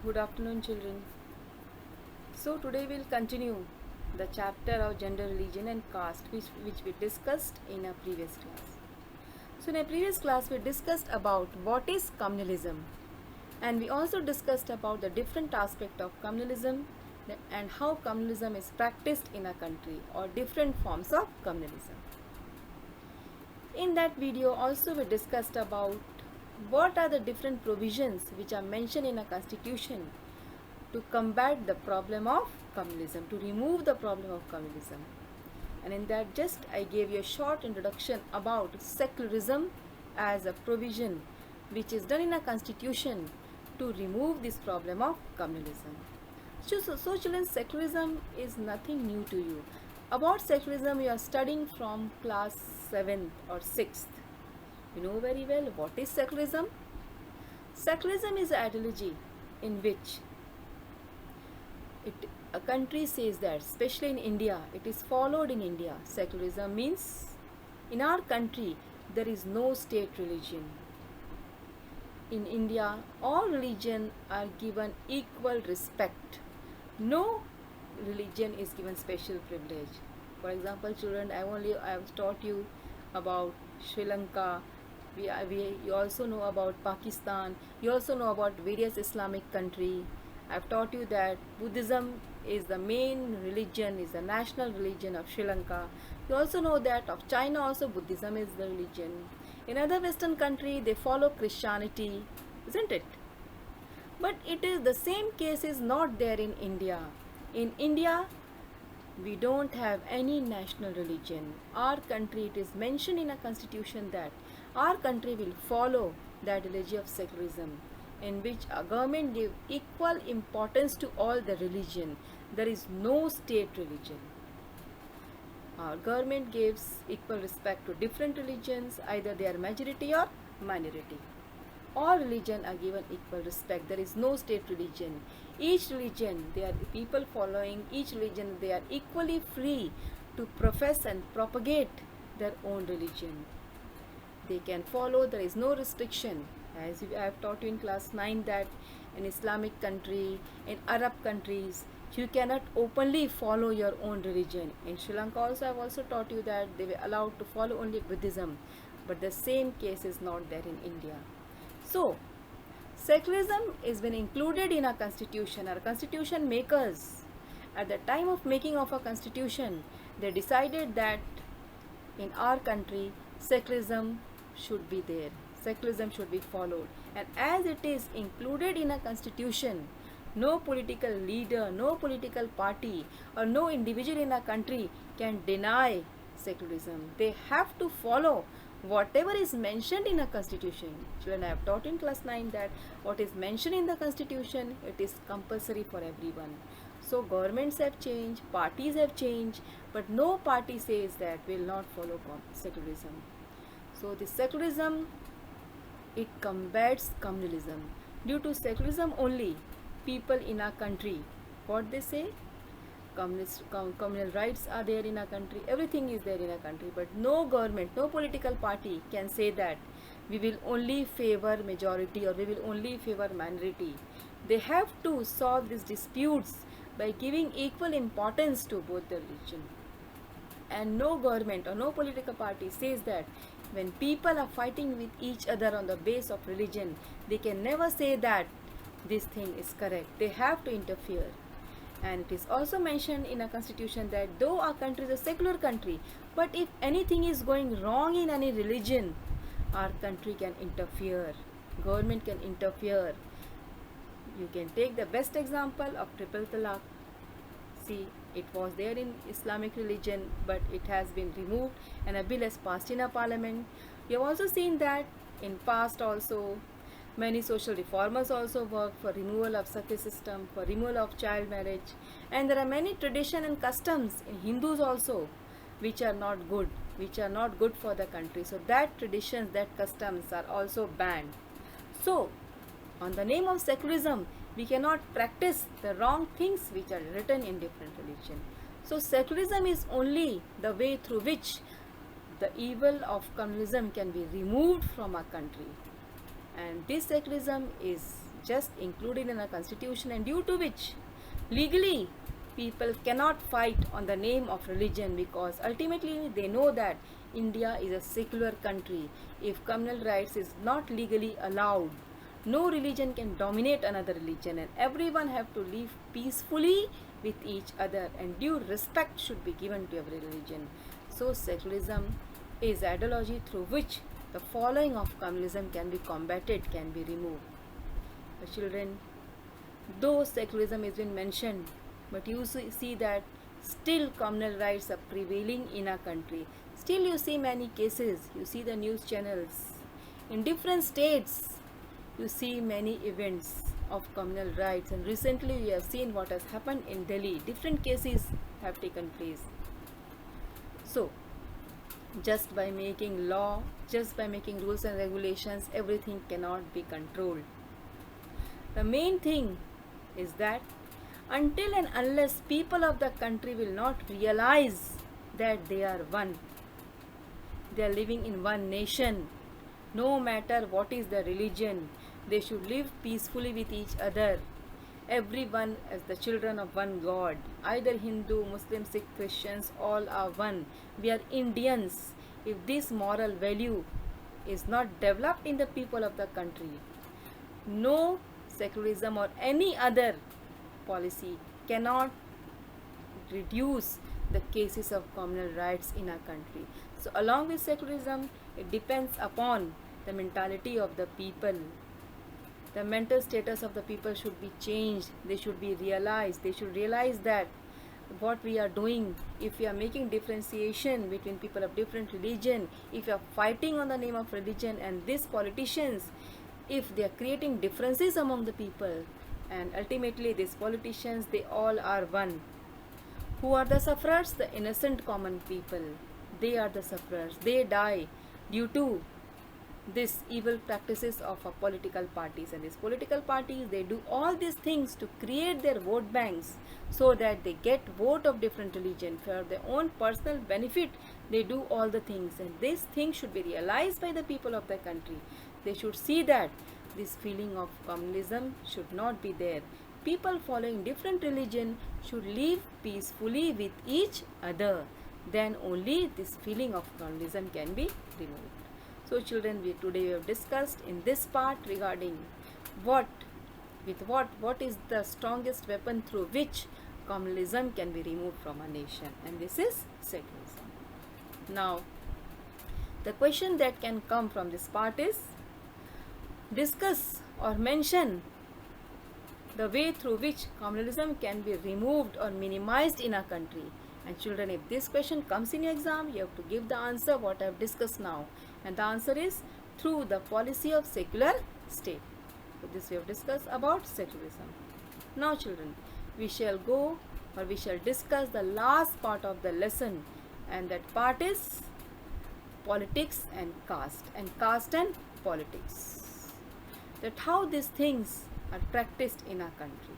Good afternoon, children. So, today we'll continue the chapter of gender, religion, and caste, which we discussed in a previous class. So, in a previous class, we discussed about what is communalism, and we also discussed about the different aspect of communalism and how communalism is practiced in a country or different forms of communalism. In that video, also we discussed about what are the different provisions which are mentioned in a constitution to combat the problem of communism, to remove the problem of communism. And in that just I gave you a short introduction about secularism as a provision which is done in a constitution to remove this problem of communism. So children, secularism is nothing new to you. About secularism you are studying from class 7th or 6th. You know very well what is secularism. Secularism is an ideology in which a country says that, especially in India, it is followed in India. Secularism means in our country there is no state religion. In India, all religion are given equal respect. No religion is given special privilege. For example, children, I have taught you about Sri Lanka. You also know about Pakistan. You also know about various Islamic countries. I've taught you that Buddhism is the main religion, is the national religion of Sri Lanka. You also know that of China also Buddhism is the religion. In other Western country they follow Christianity, isn't it? But it is the same case is not there in India. In India we don't have any national religion. Our country, it is mentioned in a constitution that our country will follow the ideology of secularism, in which a government give equal importance to all the religion. There is no state religion. Our government gives equal respect to different religions, either they are majority or minority. All religion are given equal respect. There is no state religion. Each religion, they are people following each religion, they are equally free to profess and propagate their own religion. They can follow, there is no restriction. As I have taught you in class 9 that in Islamic country, in Arab countries, you cannot openly follow your own religion. In Sri Lanka also I have also taught you that they were allowed to follow only Buddhism. But the same case is not there in India. So, secularism is been included in our constitution. Our constitution makers, at the time of making of a constitution, they decided that in our country secularism should be there. Secularism should be followed, and as it is included in a constitution, no political leader, no political party or no individual in a country can deny secularism. They have to follow whatever is mentioned in a constitution. Children, I have taught in class 9 that what is mentioned in the constitution, it is compulsory for everyone. So governments have changed, parties have changed, but no party says that will not follow secularism. So the secularism, it combats communalism. Due to secularism only, people in our country, what they say, communal rights are there in our country, everything is there in our country, but no government, no political party can say that we will only favor majority or we will only favor minority. They have to solve these disputes by giving equal importance to both the religion. And no government or no political party says that when people are fighting with each other on the base of religion, they can never say that this thing is correct. They have to interfere. And it is also mentioned in a constitution that though our country is a secular country, but if anything is going wrong in any religion, our country can interfere. Government can interfere. You can take the best example of triple talaq. See, it was there in Islamic religion, but it has been removed and a bill has passed in a parliament. You have also seen that in past also many social reformers also work for removal of sati system, for removal of child marriage, and there are many tradition and customs in Hindus also which are not good for the country. So that traditions, that customs are also banned. So on the name of secularism, we cannot practice the wrong things which are written in different religion. So secularism is only the way through which the evil of communism can be removed from our country. And this secularism is just included in a constitution, and due to which legally people cannot fight on the name of religion, because ultimately they know that India is a secular country. If communal rights is not legally allowed, no religion can dominate another religion, and everyone have to live peacefully with each other, and due respect should be given to every religion. So secularism is ideology through which the following of communalism can be combated, can be removed. The children, though secularism has been mentioned, but you see that still communal rights are prevailing in our country. Still you see many cases, you see the news channels. In different states, you see many events of communal rights, and recently we have seen what has happened in Delhi. Different cases have taken place. So, just by making law, just by making rules and regulations, everything cannot be controlled. The main thing is that until and unless people of the country will not realize that they are one, they are living in one nation, no matter what is the religion, they should live peacefully with each other. Everyone as the children of one God, either Hindu, Muslim, Sikh, Christians, all are one. We are Indians. If this moral value is not developed in the people of the country, no secularism or any other policy cannot reduce the cases of communal rights in our country. So along with secularism, it depends upon the mentality of the people. The mental status of the people should be changed. They should be realized. They should realize that what we are doing, if we are making differentiation between people of different religion, if we are fighting on the name of religion, and these politicians, if they are creating differences among the people, and ultimately these politicians, they all are one. Who are the sufferers? The innocent common people. They are the sufferers. They die due to these evil practices of our political parties, and these political parties, they do all these things to create their vote banks so that they get vote of different religion for their own personal benefit. They do all the things, and this thing should be realized by the people of the country. They should see that this feeling of communalism should not be there. People following different religion should live peacefully with each other. Then only this feeling of communalism can be removed. So children, today we have discussed in this part regarding what is the strongest weapon through which communalism can be removed from a nation, and this is secularism. Now, the question that can come from this part is, discuss or mention the way through which communalism can be removed or minimized in our country. And children, if this question comes in your exam, you have to give the answer what I have discussed now. And the answer is through the policy of secular state. So this we have discussed about secularism. Now children, we shall discuss the last part of the lesson, and that part is politics and caste and politics. That how these things are practiced in our country.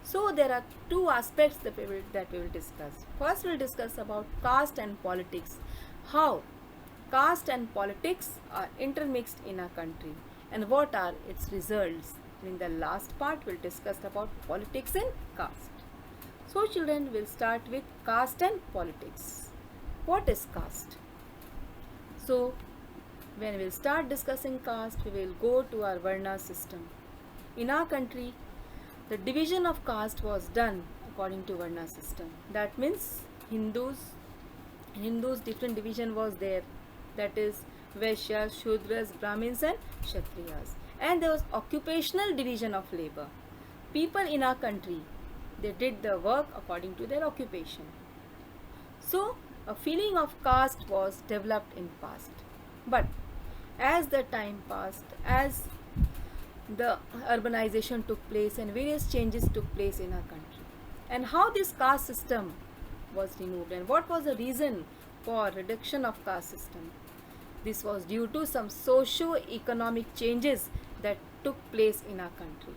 So there are two aspects that we will discuss. First, we will discuss about caste and politics. How caste and politics are intermixed in our country, and what are its results. In the last part, we will discuss about politics and caste. So children, we will start with caste and politics. What is caste? So when we will start discussing caste, we will go to our Varna system. In our country, the division of caste was done according to Varna system. That means Hindus different division was there. That is Vaishyas, Shudras, Brahmins and Kshatriyas. And there was occupational division of labor. People in our country, they did the work according to their occupation. So a feeling of caste was developed in past. But as the time passed, as the urbanization took place and various changes took place in our country, and how this caste system was removed, and what was the reason for reduction of caste system. This was due to some socio-economic changes that took place in our country.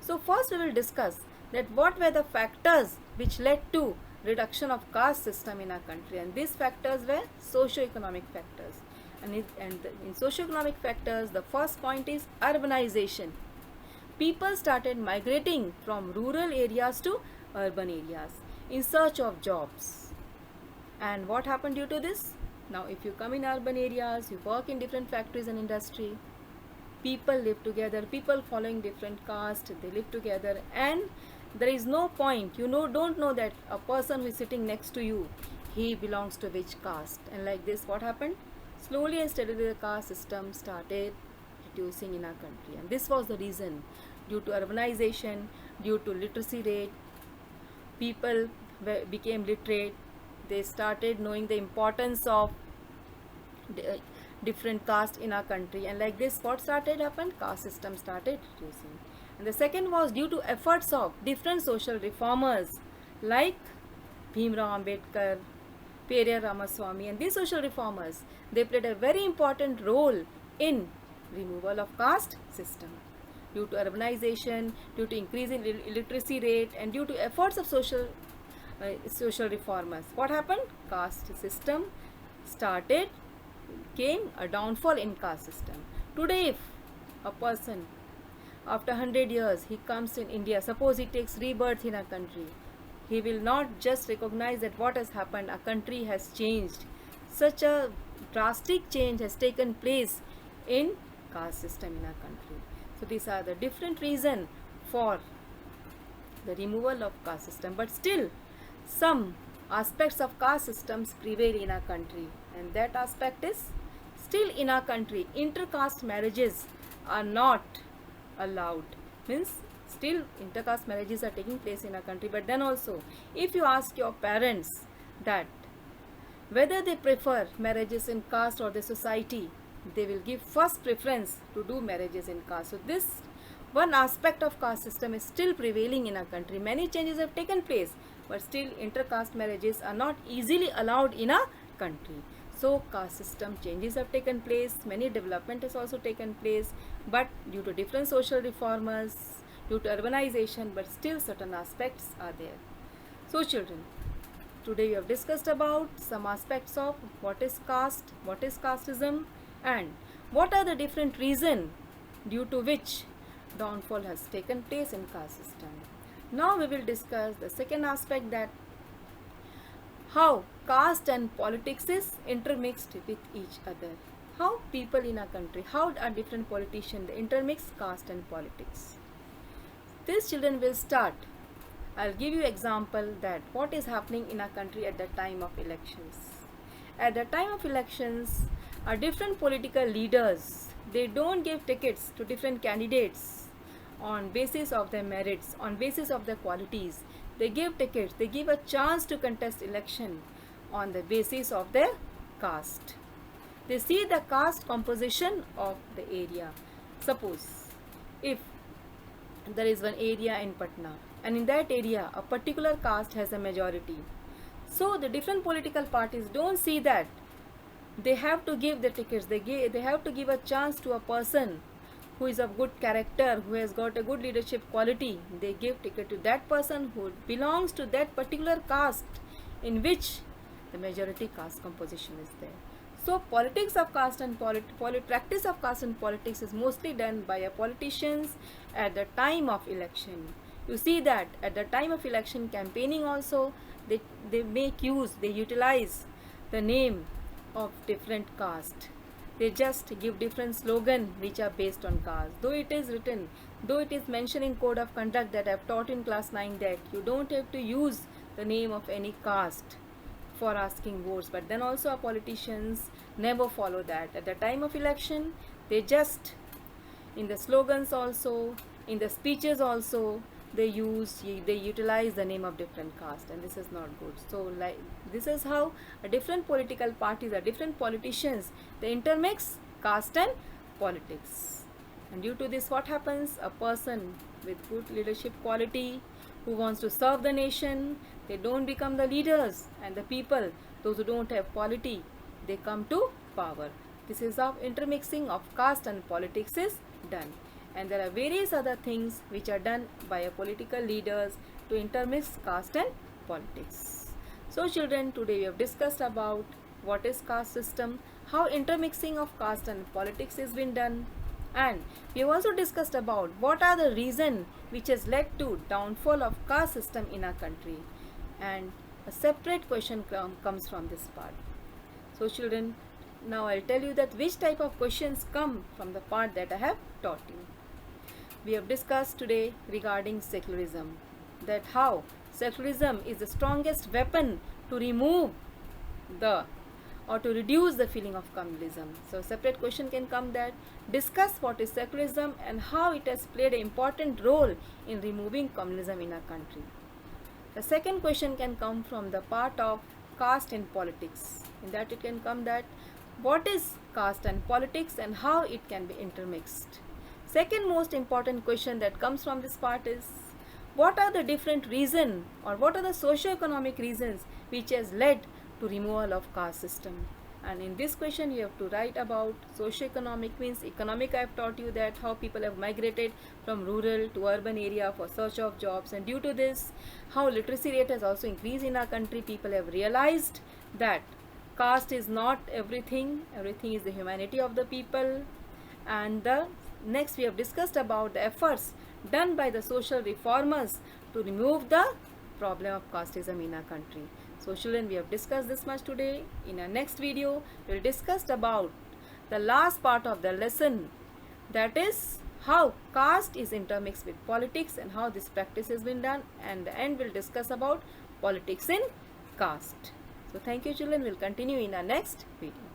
So first we will discuss that what were the factors which led to reduction of caste system in our country, and these factors were socio-economic factors. And in socio-economic factors, the first point is urbanization. people started migrating from rural areas to urban areas in search of jobs. And what happened due to this? Now if you come in urban areas, you work in different factories and industry, people live together, people following different caste, they live together, and there is no point, don't know that a person who is sitting next to you, he belongs to which caste. And like this, what happened? Slowly and steadily the caste system started reducing in our country, and this was the reason. Due to urbanization, due to literacy rate, people became literate, they started knowing the importance of different caste in our country, and like this, what started happen? Caste system started reducing. And the second was due to efforts of different social reformers like Bhimrao Ambedkar, Periyar Ramaswamy, and these social reformers, they played a very important role in removal of caste system. Due to urbanization, due to increase in illiteracy rate, and due to efforts of social reformers, what happened? Caste system came a downfall in caste system. Today, if a person after 100 years he comes in India, suppose he takes rebirth in a country, he will not just recognize that what has happened, our country has changed. Such a drastic change has taken place in caste system in our country. So these are the different reasons for the removal of caste system. But still, some aspects of caste systems prevail in our country, and that aspect is, still in our country, intercaste marriages are not allowed. Means still intercaste marriages are taking place in our country. But then also, if you ask your parents that whether they prefer marriages in caste or the society, they will give first preference to do marriages in caste. So this one aspect of caste system is still prevailing in our country. Many changes have taken place, but still intercaste marriages are not easily allowed in our country. So caste system changes have taken place, many development has also taken place, but due to different social reformers, due to urbanization, but still certain aspects are there. So children, today we have discussed about some aspects of what is caste, what is casteism, and what are the different reasons due to which downfall has taken place in caste system. Now we will discuss the second aspect, that how caste and politics is intermixed with each other. How people in our country, how are different politicians, they intermix caste and politics. These children will start. I'll give you example that what is happening in our country at the time of elections. At the time of elections, our different political leaders, they don't give tickets to different candidates on basis of their merits, on basis of their qualities. They give tickets, they give a chance to contest election on the basis of their caste. They see the caste composition of the area. Suppose if there is one area in Patna, and in that area a particular caste has a majority, so the different political parties don't see that they have to give the tickets, they have to give a chance to a person who is of good character, who has got a good leadership quality. They give ticket to that person who belongs to that particular caste in which the majority caste composition is there. So politics of caste and practice of caste and politics is mostly done by a politicians at the time of election. You see that at the time of election campaigning also, they utilize the name of different caste. They just give different slogan which are based on caste. Though it is written, though it is mentioned in code of conduct that I have taught in class 9 that you don't have to use the name of any caste for asking votes, but then also our politicians never follow that. At the time of election, they just, in the slogans also, in the speeches also, they utilize the name of different caste, and this is not good. So like this is how different political parties or different politicians, they intermix caste and politics. And due to this, what happens? A person with good leadership quality who wants to serve the nation, they don't become the leaders, and the people, those who don't have quality, they come to power. This is how intermixing of caste and politics is done. And there are various other things which are done by a political leaders to intermix caste and politics. So children, today we have discussed about what is caste system, how intermixing of caste and politics has been done, And we have also discussed about what are the reasons which has led to downfall of caste system in our country. And a separate question comes from this part. So children, now I'll tell you that which type of questions come from the part that I have taught you. We have discussed today regarding secularism, that how secularism is the strongest weapon to remove the or to reduce the feeling of communalism. So separate question can come that discuss what is secularism and how it has played an important role in removing communism in our country. The second question can come from the part of caste and politics. In that it can come that what is caste and politics and how it can be intermixed. Second most important question that comes from this part is what are the different reasons or what are the socio-economic reasons which has led to removal of caste system. And in this question you have to write about socio-economic means economic. I have taught you that how people have migrated from rural to urban area for search of jobs, and due to this how literacy rate has also increased in our country. People have realized that caste is not everything, everything is the humanity of the people. And the next we have discussed about the efforts done by the social reformers to remove the problem of casteism in our country. So children, we have discussed this much today. In our next video, we will discuss about the last part of the lesson, that is how caste is intermixed with politics and how this practice has been done, and the end will discuss about politics in caste. So thank you children, we will continue in our next video.